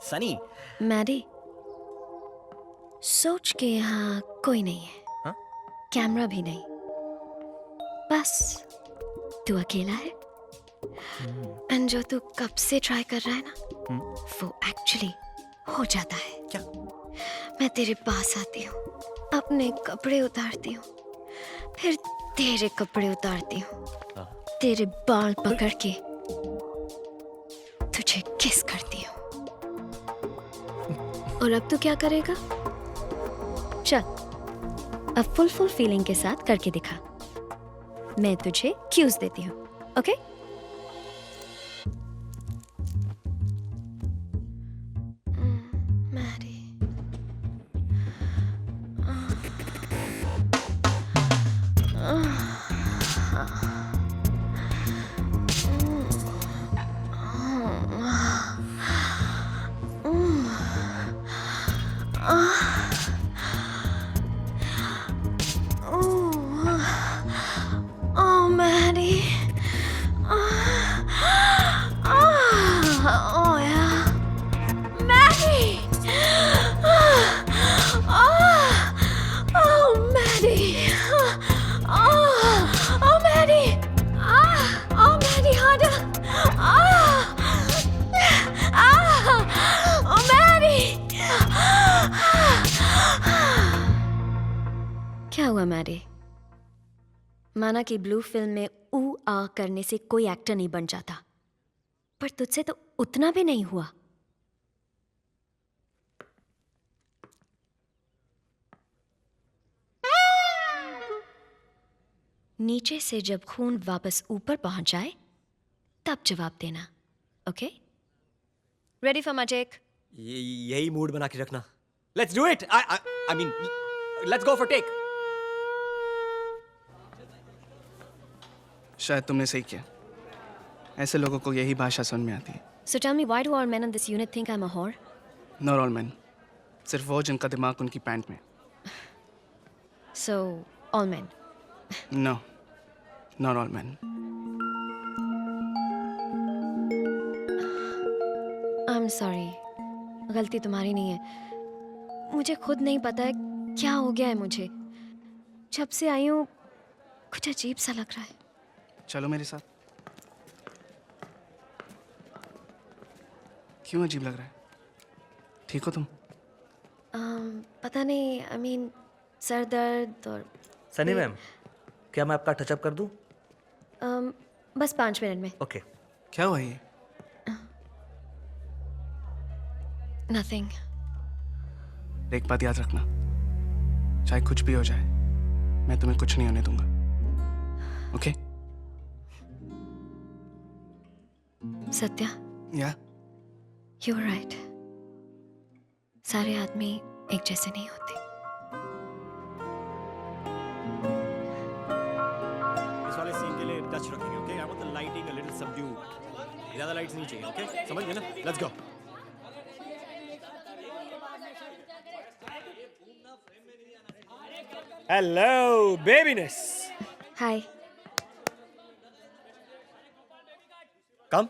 Sunny. Maddie, सोच के यहाँ कोई नहीं है। हाँ? कैमरा भी नहीं, बस तू अकेला है। एंड जो तू कब से ट्राई कर रहा है ना, वो एक्चुअली हो जाता है। क्या? मैं तेरे पास आती हूँ, अपने कपड़े उतारती हूँ, फिर तेरे कपड़े उतारती हूँ, तेरे बाल पकड़ के तुझे किस करती हूँ। और अब तू क्या करेगा? चल, अब फुल फीलिंग के साथ करके दिखा। मैं तुझे क्यूज देती हूँ, okay? Mary, Maddie. Oh yeah, Maddie. Oh Maddie. Oh Maddie. Oh Maddie, harder. Oh Maddie. क्या हुआ मैडी? माना कि ब्लू फिल्म में ऊ आ करने से कोई एक्टर नहीं बन जाता, पर तुझसे तो उतना भी नहीं हुआ। नीचे से जब खून वापस ऊपर पहुंच जाए तब जवाब देना, okay? Ready for my take? यही मूड बना के रखना। Let's do it. I mean let's go for take. शायद तुमने सही किया, ऐसे लोगों को यही भाषा समझ में आती है। So tell me, why do all men in this unit think I'm a whore? Not all men, सिर्फ वो जिनका दिमाग उनकी पैंट में। So all men. No, not all men. I'm sorry, गलती तुम्हारी नहीं है। मुझे खुद नहीं पता है क्या हो गया है मुझे। जब से आई हूँ कुछ अजीब सा लग रहा है। चलो मेरे साथ। क्यों अजीब लग रहा है? ठीक हो तुम? पता नहीं, I mean सर दर्द और सनी मैम, क्या मैं आपका टचअप कर दूं? बस 5 मिनट में। ओके। क्या हुआ ये? Nothing. एक बात याद रखना, चाहे कुछ भी हो जाए, मैं तुम्हें कुछ नहीं होने दूंगा, ओके? सत्या, या? you're right. सारे आदमी एक जैसे नहीं होते। इस वाले सीन के लिए टच रखेंगे, okay? I want the lighting a little subdued. ज्यादा लाइट्स नहीं चाहिए, ओके? समझ गए ना? Let's go. हेलो बेबीनेस। Hi. Come.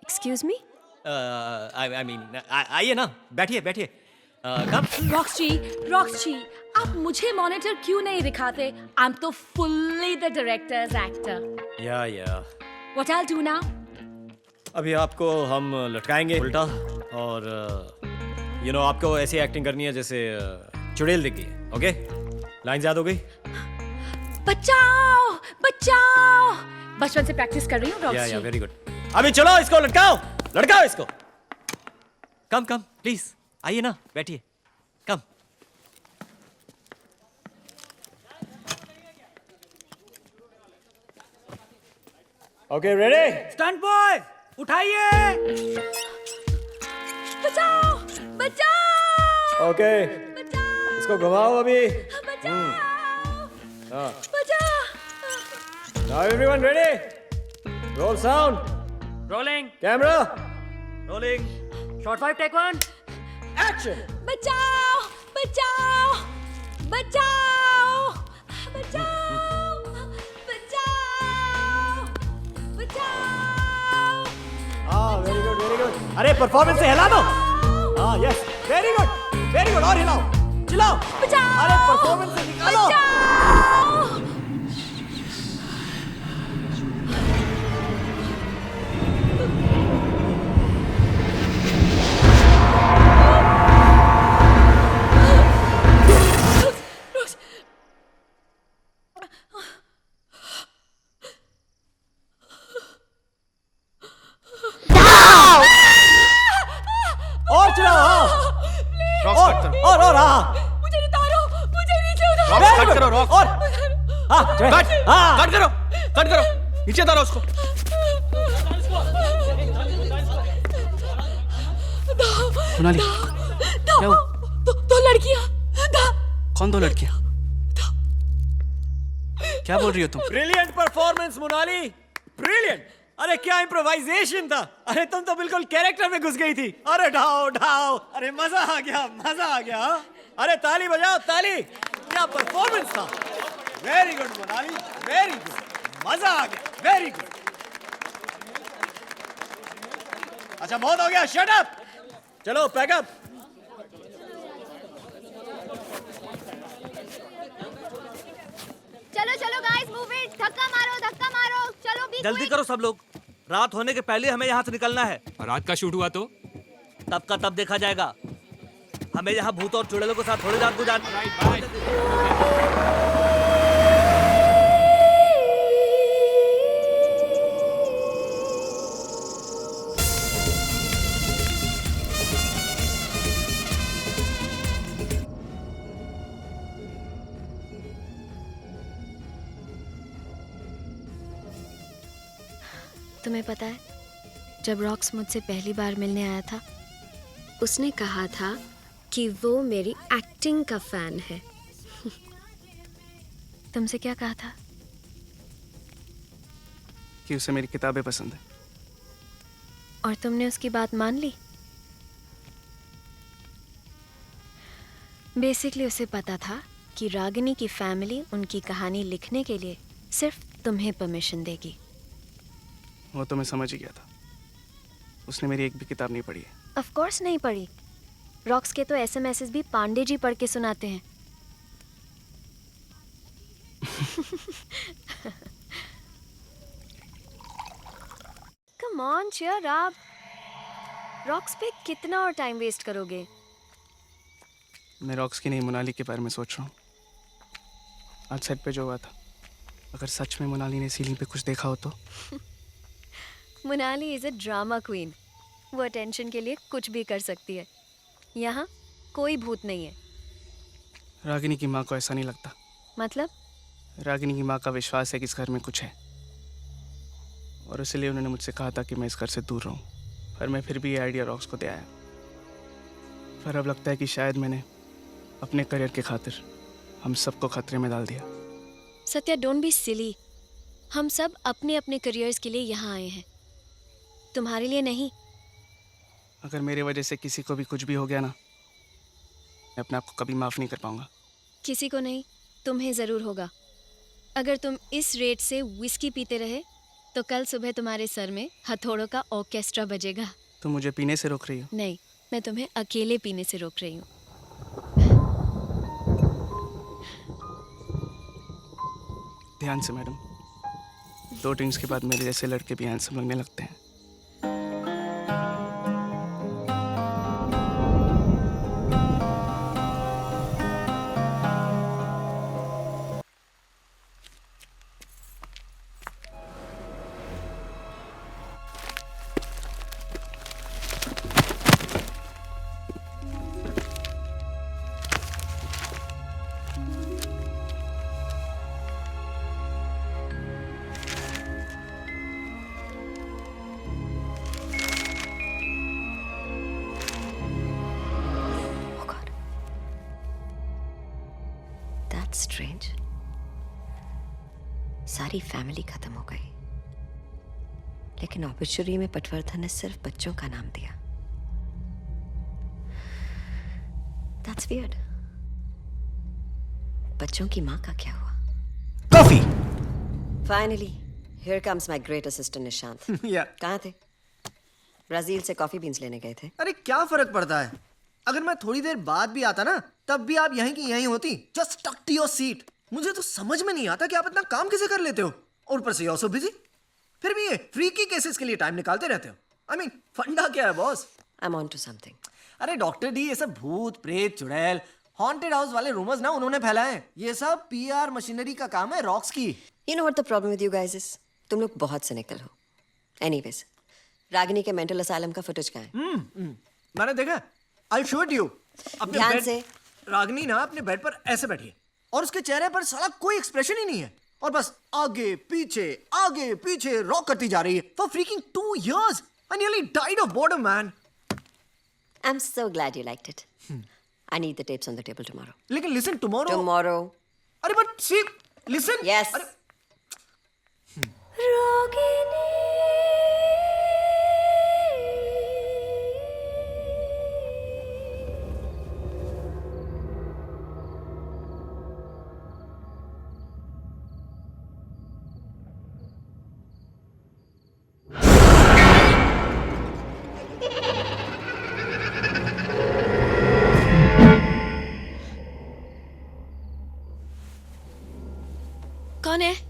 Excuse me? I mean आइए ना, बैठिए बैठिए। कम। रॉक्सी, आप मुझे मॉनिटर क्यों नहीं दिखाते? आई एम तो फुल्ली द डायरेक्टर्स एक्टर। या व्हाट आई डू नाउ? अभी आपको हम लटकाएंगे उल्टा, और यू नो आपको ऐसी एक्टिंग करनी है जैसे चुड़ैल दिख गई, ओके? लाइन याद हो गई? बचाओ बचाओ, बचपन से प्रैक्टिस कर रही हूँ रॉक्सी। या वेरी गुड। अभी चलो इसको लटकाओ, लटकाओ इसको। कम कम प्लीज, आइए ना, बैठिए। Come. Okay ready? Stunt boy उठाइए। बचाओ बचाओ ओके, बचाओ इसको घुमाओ अभी। बचाओ हाँ। बचाओ। Now everyone ready? Roll sound. Rolling Camera. Rolling. Shot 5 take 1। Action. बचाओ बचाओ बचाओ बचाओ बचाओ बचाओ। हाँ, very good, very good. अरे परफॉर्मेंस से हिला दो। वेरी गुड और हिलाओ चिल्लाओ बचाओ! अरे परफॉर्मेंस से निकालो बचाओ! और चिल्लाओ हाँ रॉक्स कट करो और हाँ मुझे उतारो, मुझे नीचे उतारो। रॉक्स कट करो रॉक्स और हाँ हाँ कट करो नीचे उतारो उसको मोनाली क्या हुआ? दो लड़कियां कौन दो लड़कियां क्या बोल रही हो तुम? ब्रिलियंट परफॉर्मेंस मोनाली ब्रिलियंट अरे क्या इम्प्रोवाइजेशन था अरे तुम तो बिल्कुल कैरेक्टर में घुस गई थी अरे ढाओ अरे मजा आ गया हाँ? अरे ताली बजाओ ताली क्या परफॉर्मेंस था very good Monali very good मजा आ गया वेरी गुड अच्छा बहुत हो गया शट अप चलो पैकअप चलो गाइस मूव इट धक्का मारो चलो बी जल्दी करो सब लोग रात होने के पहले हमें यहाँ से निकलना है और रात का शूट हुआ तो तब का तब देखा जाएगा हमें यहाँ भूत और चुड़ैलों के साथ थोड़ी रात गुजारनी तुम्हें पता है जब रॉक्स मुझसे पहली बार मिलने आया था उसने कहा था कि वो मेरी एक्टिंग का फैन है तुमसे क्या कहा था? कि उसे मेरी किताबें पसंद है और तुमने उसकी बात मान ली? बेसिकली उसे पता था कि रागिनी की फैमिली उनकी कहानी लिखने के लिए सिर्फ तुम्हें परमिशन देगी। वो तो मैं समझ ही गया था उसने मेरी एक भी किताब नहीं पढ़ी है ऑफ कोर्स नहीं पढ़ी। रॉक्स के तो एसएमएसेस भी पांडे जी पढ़ के सुनाते हैं। Come on cheer up. Rocks पे कितना और टाइम वेस्ट करोगे? मैं रॉक्स की नहीं मोनाली के बारे में सोच रहा हूँ। आज सेट पे जो हुआ था अगर सच में मोनाली ने सीलिंग पे कुछ देखा हो तो Monali is a drama queen. वो अटेंशन के लिए कुछ भी कर सकती है। यहाँ कोई भूत नहीं है। रागिनी की माँ को ऐसा नहीं लगता। मतलब? रागिनी की माँ का विश्वास है कि इस घर में कुछ है और इसलिए उन्होंने मुझसे कहा था कि मैं इस घर से दूर रहूं। पर मैं फिर भी ये आइडिया रॉक्स को दे आया। पर अब लगता है कि शायद मैंने अपने करियर के खातिर हम सबको खतरे में डाल दिया। Satya don't be silly. हम सब अपने अपने करियर्स के लिए यहाँ आए हैं, तुम्हारे लिए नहीं। अगर मेरे वजह से किसी को भी कुछ भी हो गया ना मैं अपने आप को कभी माफ़ नहीं कर पाऊंगा। किसी को नहीं, तुम्हें ज़रूर होगा। अगर तुम इस रेट से विस्की पीते रहे तो कल सुबह तुम्हारे सर में हथौड़ों का ऑर्केस्ट्रा बजेगा। तुम मुझे पीने से रोक रही हो? नहीं, मैं तुम्हें अकेले पीने से रोक रही हूँ। ध्यान से मैडम, 2 ड्रिंक्स के बाद मेरे जैसे लड़के भी हैंडसम लगने लगते हैं। स्ट्रेंज। सारी फैमिली खत्म हो गई लेकिन ऑबिचुरी में पटवर्धन ने सिर्फ बच्चों का नाम दिया। That's weird। बच्चों की माँ का क्या हुआ? Coffee. Finally, here comes my great assistant Nishant। या कहाँ थे? ब्राजील से कॉफी बीन्स लेने गए थे। अरे क्या फर्क पड़ता है? अगर मैं थोड़ी देर बाद भी आता ना, तब भी आप यहीं की यहीं होती, just stuck to your seat. मुझे तो समझ में नहीं आता कि आप इतना काम कैसे कर लेते हो, और ऊपर से सो बिजी, फिर भी ये फ्रीकी केसेस के लिए टाइम निकालते रहते हो। आई मीन फंडा क्या है boss? I'm on to something. अरे डॉक्टर डी, ये सब भूत प्रेत चुड़ैल हॉन्टेड हाउस वाले रूमर्स ना उन्होंने फैलाए हैं। ये सब पीआर मशीनरी का काम है, रॉक्स की। You know what the problem with you guys is? तुम लोग बहुत cynical हो। Anyways, रागिनी के मेंटल असाइलम का फुटेज कहाँ है? मैंने देखा, I'll show it you। अपने ध्यान बेड- से। रागिनी ना अपने बेड पर ऐसे बैठी है और उसके चेहरे पर साला कोई एक्सप्रेशन ही नहीं है, और बस आगे पीछे रॉक करती जा रही है for freaking 2 years। I nearly died of boredom, man। I'm so glad you liked it. I need the tapes on the table tomorrow. लेकिन listen, tomorrow। Tomorrow. अरे but see, listen। Yes. अरे कौन है?